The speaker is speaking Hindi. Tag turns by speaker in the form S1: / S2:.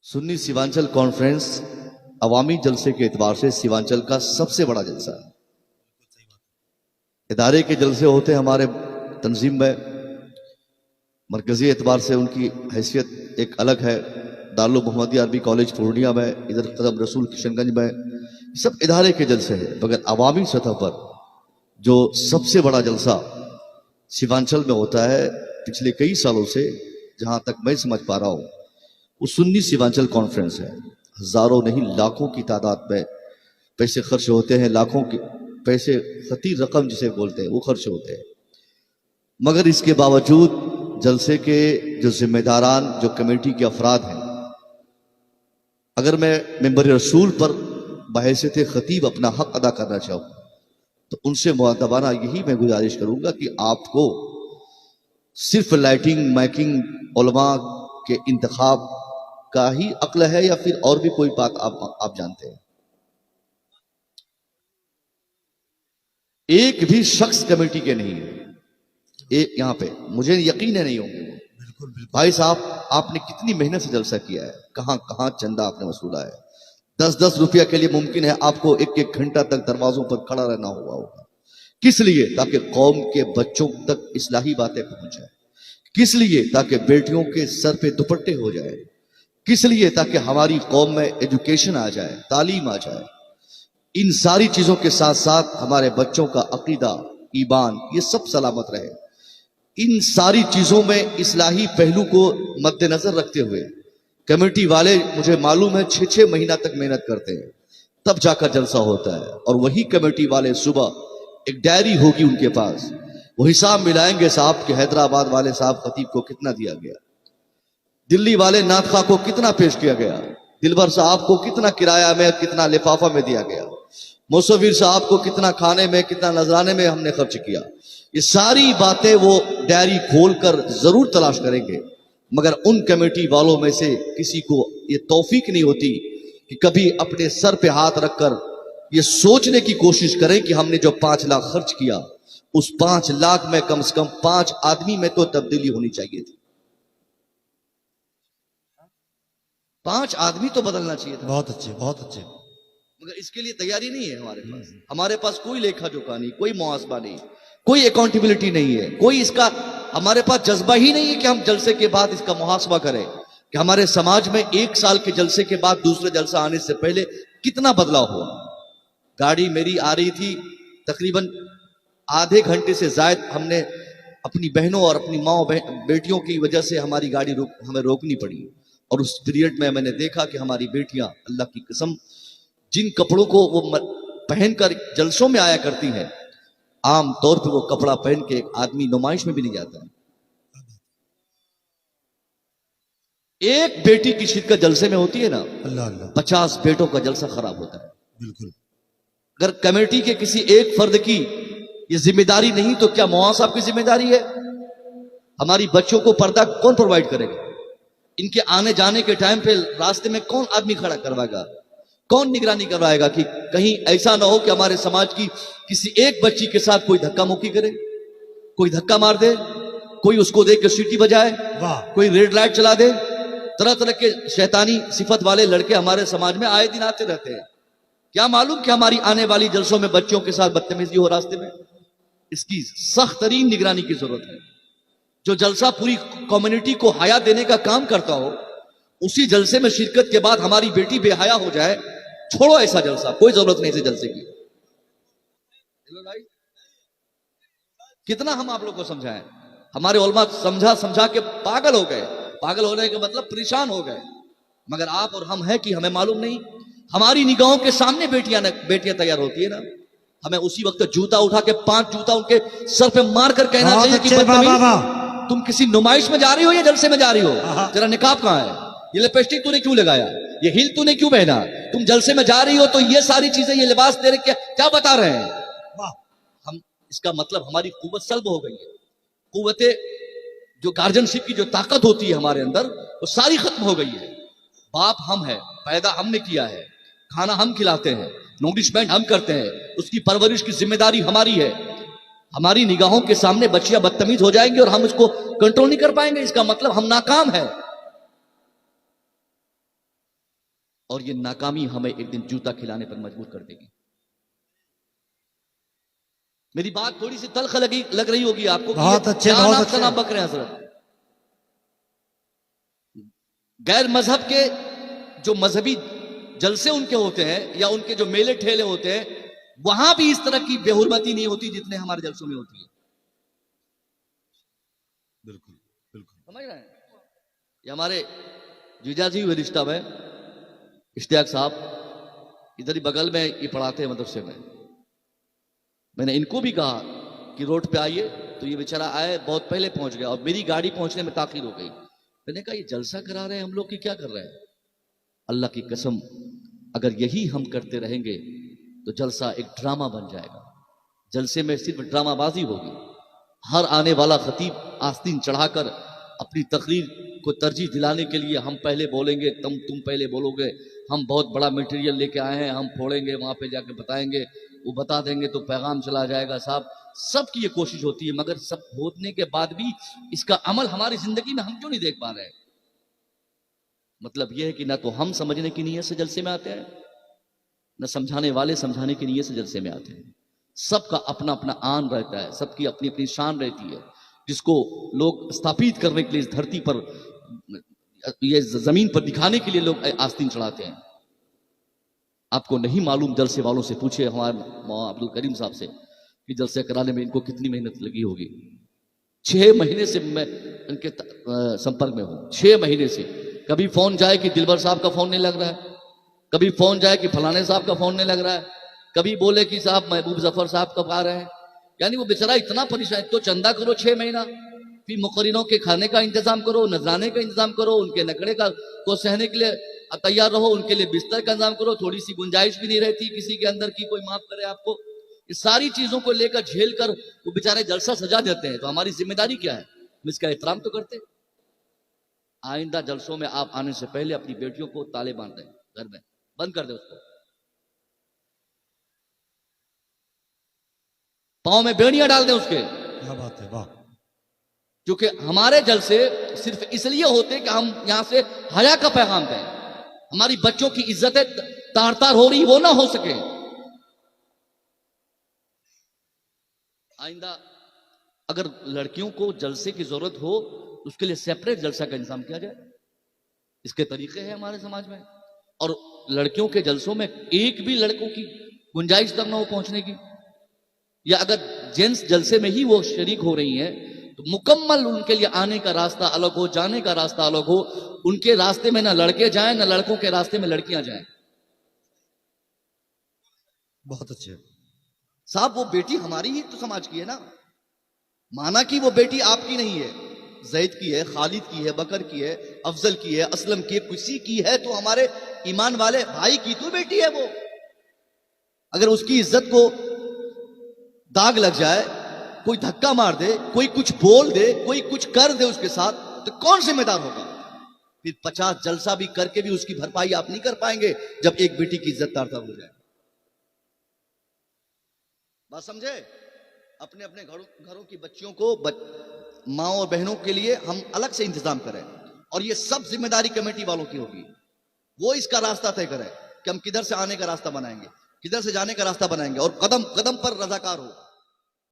S1: सुन्नी सीमांचल कॉन्फ्रेंस अवामी जलसे के एतबार से सीमांचल का सबसे बड़ा जलसा है। इदारे के जलसे होते हैं हमारे तंजीम में, मरकजी एतबार से उनकी हैसियत एक अलग है। दारुल मोहम्मदिया अरबी कॉलेज पूर्णिया में, इधर कदम रसूल किशनगंज में, सब इदारे के जलसे हैं। मगर अवामी सतह पर जो सबसे बड़ा जलसा सीमांचल में होता है पिछले कई सालों से, जहां तक मैं समझ पा रहा हूं, वो सुन्नी सीमांचल कॉन्फ्रेंस है। हजारों नहीं लाखों की तादाद में पैसे खर्च होते हैं, लाखों के पैसे, खतीर रकम जिसे बोलते हैं, वो खर्च होते हैं। मगर इसके बावजूद जलसे के जो जिम्मेदारान, जो कमेटी के अफराद हैं, अगर मैं मेंबर रसूल पर बहैसियत खतीब अपना हक अदा करना चाहूँ तो उनसे मुअद्दबाना यही मैं गुजारिश करूंगा कि आपको सिर्फ लाइटिंग माइकिंग उलमा के इंतखाब का ही अक्ल है या फिर और भी कोई बात आप जानते हैं? एक भी शख्स कमेटी के नहीं है एक यहां पे, मुझे यकीन है नहीं होंगे वो। बिल्कुल। भाई साहब, आपने कितनी मेहनत से जलसा किया है, कहां कहां चंदा आपने वसूला है। 10-10 रुपया के लिए मुमकिन है आपको 1-1 घंटा तक दरवाजों पर खड़ा रहना हुआ होगा। किस लिए? ताकि कौम के बच्चों तक इस्लाही बातें पहुंच जाए। किस लिए? ताकि बेटियों के सर पे दुपट्टे हो जाए। किस लिए? ताकि हमारी कौम में एजुकेशन आ जाए, तालीम आ जाए। इन सारी चीजों के साथ साथ हमारे बच्चों का अकीदा, ईमान, ये सब सलामत रहे। इन सारी चीजों में इस्लाही पहलू को मद्देनजर रखते हुए कमेटी वाले, मुझे मालूम है, 6-6 महीना तक मेहनत करते हैं, तब जाकर जलसा होता है। और वही कमेटी वाले सुबह एक डायरी होगी उनके पास, वो हिसाब मिलाएंगे साहब कि हैदराबाद वाले साहब खतीब को कितना दिया गया, दिल्ली वाले नातखा को कितना पेश किया गया, दिलबर साहब को कितना किराया में, कितना लिफाफा में दिया गया, मौसवीर साहब को कितना खाने में, कितना नजराने में हमने खर्च किया। ये सारी बातें वो डायरी खोलकर जरूर तलाश करेंगे। मगर उन कमेटी वालों में से किसी को ये तौफीक नहीं होती कि कभी अपने सर पे हाथ रखकर ये सोचने की कोशिश करें कि हमने जो 5 लाख खर्च किया, उस 5 लाख में कम से कम 5 आदमी में तो तब्दीली होनी चाहिए थी। 5 आदमी तो बदलना चाहिए था।
S2: बहुत अच्छे, बहुत अच्छे।
S1: मगर इसके लिए तैयारी नहीं है हमारे पास। हमारे पास कोई लेखा जोखा नहीं, कोई मुहासबा नहीं, कोई अकाउंटेबिलिटी नहीं है, कोई इसका, हमारे पास जज्बा ही नहीं है कि हम जलसे के बाद इसका मुहासबा करें कि हमारे समाज में 1 साल के जलसे के बाद दूसरे जलसा आने से पहले कितना बदलाव हुआ। गाड़ी मेरी आ रही थी, तकरीबन आधे घंटे से ज्यादा हमने अपनी बहनों और अपनी माँ बेटियों की वजह से हमारी गाड़ी हमें रोकनी पड़ी। और उस पीरियड में मैंने देखा कि हमारी बेटियां, अल्लाह की कसम, जिन कपड़ों को वो पहनकर जलसों में आया करती हैं, आम तौर पर वो कपड़ा पहन के एक आदमी नुमाइश में भी नहीं जाता है। एक बेटी की शिरकत जलसे में होती है ना, अल्लाह अल्लाह, 50 बेटों का जलसा खराब होता है।
S2: बिल्कुल।
S1: अगर कमेटी के किसी एक फर्द की ये जिम्मेदारी नहीं तो क्या मौलाना साहब की जिम्मेदारी है? हमारी बच्चों को पर्दा कौन प्रोवाइड करेगा? इनके आने जाने के टाइम पे रास्ते में कौन आदमी खड़ा करवाएगा? कौन निगरानी करवाएगा कि कहीं ऐसा ना हो कि हमारे समाज की किसी एक बच्ची के साथ कोई धक्का मुक्की करे, कोई धक्का मार दे, कोई उसको देख के सीटी बजाए, कोई रेड लाइट चला दे। तरह तरह के शैतानी सिफत वाले लड़के हमारे समाज में आए दिन आते रहते हैं। क्या मालूम कि हमारी आने वाली जलसों में बच्चों के साथ बदतमीजी हो रास्ते में? इसकी सख्त तरीन निगरानी की जरूरत है। जो जलसा पूरी कम्युनिटी को हया देने का काम करता हो, उसी जलसे में शिरकत के बाद हमारी बेटी बेहया हो जाए, छोड़ो ऐसा जलसा, कोई जरूरत नहीं ऐसे जलसे की। कितना हम आप लोग को समझाएं, हमारे उलमा समझा समझा के पागल हो गए। पागल होने का मतलब परेशान हो गए। मगर आप और हम हैं कि हमें मालूम नहीं। हमारी निगाहों के सामने बेटियां तैयार होती है ना, हमें उसी वक्त जूता उठा के 5 जूता उनके सर पे मार कर कहना चाहिए कि बदतमीज, तुम किसी नुमाइश में जा रही हो या जलसे में जा रही हो? तेरा निकाब कहां है? ये लिपस्टिक तूने क्यों लगाया? ये हिल तूने क्यों पहना? तुम जलसे में जा रही हो तो ये सारी चीजें, ये लिबास तेरे क्या बता रहे हैं? हम, इसका मतलब हमारी कुव्वत सल्ब हो गई है। कुव्वते, जो गार्जियनशिप की जो ताकत होती है हमारे अंदर, वो सारी खत्म हो गई है। बाप हम है, पैदा हमने किया है, खाना हम खिलाते हैं, नोरिशमेंट हम करते हैं, उसकी परवरिश की जिम्मेदारी हमारी है। हमारी निगाहों के सामने बच्चियां बदतमीज हो जाएंगी और हम उसको कंट्रोल नहीं कर पाएंगे, इसका मतलब हम नाकाम है। और ये नाकामी हमें एक दिन जूता खिलाने पर मजबूर कर देगी। मेरी बात थोड़ी सी तल्ख लग रही होगी आपको।
S2: बहुत अच्छे, बहुत अच्छे।
S1: नाम बक रहे हैं हजरत। गैर मजहब के जो मजहबी जलसे उनके होते हैं या उनके जो मेले ठेले होते हैं, वहां भी इस तरह की बेहुरमती नहीं होती जितने हमारे जलसों में होती है।
S2: बिल्कुल बिल्कुल
S1: समझ रहे हैं? ये हमारे जीजाजी हुए रिश्ता में इश्तियाक साहब इधर ही बगल में ये पढ़ाते हैं मदरसे में। मैंने इनको भी कहा कि रोड पे आइए, तो ये बेचारा आए, बहुत पहले पहुंच गया और मेरी गाड़ी पहुंचने में ताखिर हो गई। मैंने कहा ये जलसा करा रहे हैं हम लोग, की क्या कर रहे हैं? अल्लाह की कसम, अगर यही हम करते रहेंगे तो जलसा एक ड्रामा बन जाएगा। जलसे में सिर्फ ड्रामाबाजी होगी। हर आने वाला खतीब आस्तीन चढ़ाकर अपनी तकरीर को तरजीह दिलाने के लिए हम पहले बोलेंगे, तुम पहले बोलोगे, हम बहुत बड़ा मटेरियल लेके आए हैं, हम फोड़ेंगे, वहां पे जाके बताएंगे, वो बता देंगे तो पैगाम चला जाएगा। साहब, सबकी ये कोशिश होती है, मगर सब होने के बाद भी इसका अमल हमारी जिंदगी में हम क्यों नहीं देख पा रहे हैं? मतलब यह है कि ना तो हम समझने की नीयत से जलसे में आते हैं, न समझाने वाले समझाने की नीयत से जलसे में आते हैं। सबका अपना अपना आन रहता है, सबकी अपनी अपनी शान रहती है, जिसको लोग स्थापित करने के लिए इस धरती पर, ये जमीन पर दिखाने के लिए लोग आस्तीन चढ़ाते हैं। आपको नहीं मालूम, जलसे वालों से पूछे, हमारे मौलाना अब्दुल करीम साहब से, कि जलसे कराने में इनको कितनी मेहनत लगी होगी। 6 महीने से मैं इनके संपर्क में हूं, 6 महीने से। कभी फोन जाए कि दिलबर साहब का फोन नहीं लग रहा है, कभी फोन जाए कि फलाने साहब का फोन नहीं लग रहा है, कभी बोले कि साहब महबूब जफर साहब कब आ रहे हैं। यानी वो बेचारा इतना परेशान। तो चंदा करो 6 महीना, फिर मुकर्रिनों के खाने का इंतजाम करो, नजराने का इंतजाम करो, उनके नखड़े का को सहने के लिए तैयार रहो, उनके लिए बिस्तर का इंतजाम करो। थोड़ी सी गुंजाइश भी नहीं रहती किसी के अंदर की कोई माफ करे आपको। ये सारी चीजों को लेकर झेल कर वो बेचारे जलसा सजा देते हैं। तो हमारी जिम्मेदारी क्या है? हम इसका एहतराम तो करते। आइंदा जलसों में आप आने से पहले अपनी बेटियों को ताले बांध दें, घर में बंद कर दे, उसको पांव में बेड़ियां डाल दें उसके।
S2: क्या बात है, वाह।
S1: क्योंकि हमारे जलसे सिर्फ इसलिए होते कि हम यहां से हया का पैगाम दें, हमारी बच्चों की इज्जतें तार तार हो रही वो ना हो सके। आइंदा अगर लड़कियों को जलसे की जरूरत हो, उसके लिए सेपरेट जलसा का इंतजाम किया जाए। इसके तरीके हैं हमारे समाज में। और लड़कियों के जलसों में एक भी लड़कों की गुंजाइश तक ना हो पहुंचने की, या अगर जेंट्स जलसे में ही वो शरीक हो रही हैं तो मुकम्मल उनके लिए आने का रास्ता अलग हो, जाने का रास्ता अलग हो। उनके रास्ते में ना लड़के जाएं, ना लड़कों के रास्ते में लड़कियां जाएं।
S2: बहुत अच्छे
S1: साहब, वो बेटी हमारी ही तो समाज की है ना। माना कि वो बेटी आपकी नहीं है, जैद की है, खालिद की है, बकर की है, अफजल की है, असलम की है, किसी की है, तो हमारे ईमान वाले भाई की तो बेटी है वो। अगर उसकी इज्जत को दाग लग जाए, कोई धक्का मार दे, कोई कुछ बोल दे, कोई कुछ कर दे उसके साथ, तो कौन जिम्मेदार होगा? फिर 50 जलसा भी करके भी उसकी भरपाई आप नहीं कर पाएंगे जब एक बेटी की इज्जत तार-तार हो जाए। बात समझे? अपने अपने घरों की बच्चियों को, माँ और बहनों के लिए हम अलग से इंतजाम करें, और ये सब जिम्मेदारी कमेटी वालों की होगी। वो इसका रास्ता तय करें कि हम किधर से आने का रास्ता बनाएंगे, किधर से जाने का रास्ता बनाएंगे, और कदम कदम पर रजाकार हो।